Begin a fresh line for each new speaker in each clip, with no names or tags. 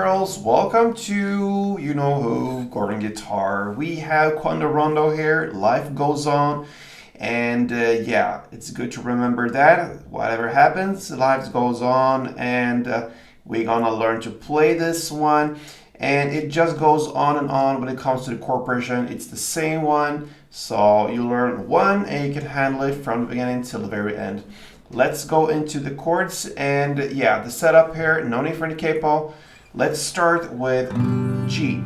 girls, welcome to you know who, Gordon Guitar. We have Quando Rondo here, life goes on, and yeah, it's good to remember that whatever happens, life goes on, and we're gonna learn to play this one, and it just goes on and on when it comes to the chord progression. It's the same one, so you learn one and you can handle it from the beginning till the very end. Let's go into the chords, and yeah, the setup here, no need for the capo. Let's start with G.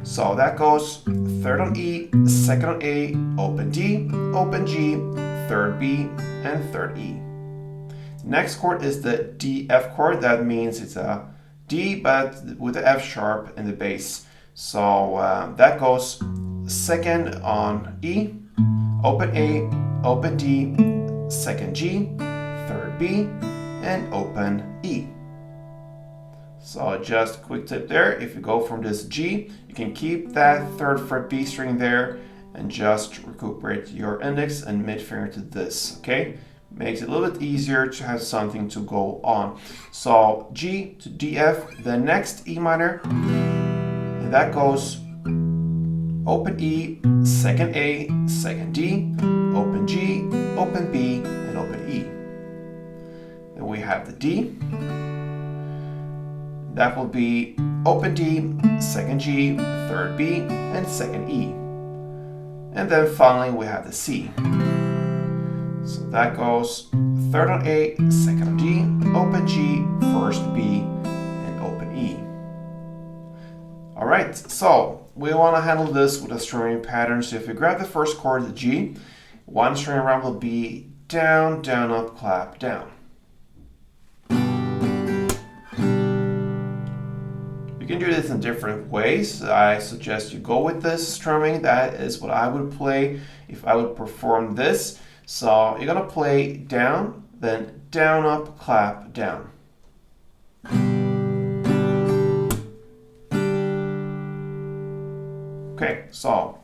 So that goes third on E, second on A, open D, open G, third B, and third E. Next chord is the D F chord. That means it's a D but with the F sharp in the bass. So that goes second on E, open A, open D, second G, third B, and open E. So just quick tip there, if you go from this G, you can keep that third fret B string there and just recuperate your index and mid finger to this, okay? Makes it a little bit easier to have something to go on. So G to D F, the next E minor, and that goes open E, second A, second D, open G, open B, and open E. Then we have the D. That will be open D, second G, third B, and second E. And then finally we have the C. So that goes third on A, second on D, open G, first B, and open E. Alright, so we want to handle this with a strumming pattern. So if you grab the first chord, the G, one string around will be down, down, up, clap, down. You can do this in different ways. I suggest you go with this strumming. That is what I would play if I would perform this. So you're gonna play down, then down, up, clap, down. Okay, so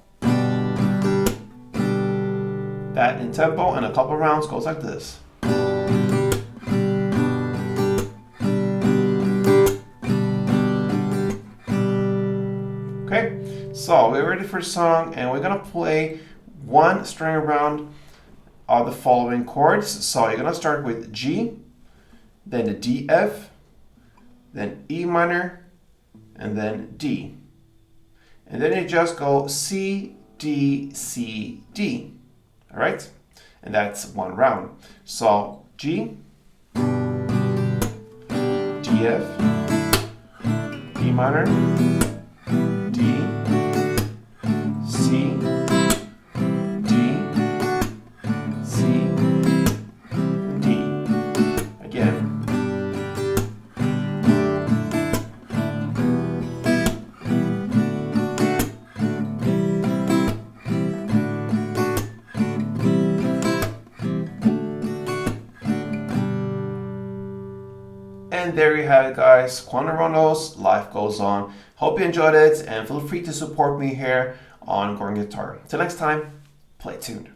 that in tempo and a couple rounds goes like this. Okay, so we're ready for the song, and we're gonna play one string around of the following chords. So you're gonna start with G, then the D F, then E minor, and then D. And then you just go C, D, C, D. All right? And that's one round. So G, D F, E minor, D, C, D, C, D. Again. And there you have it, guys. Quando Rondo's Life Goes On. Hope you enjoyed it, and feel free to support me here on Gordon Guitar. Till next time, play tuned.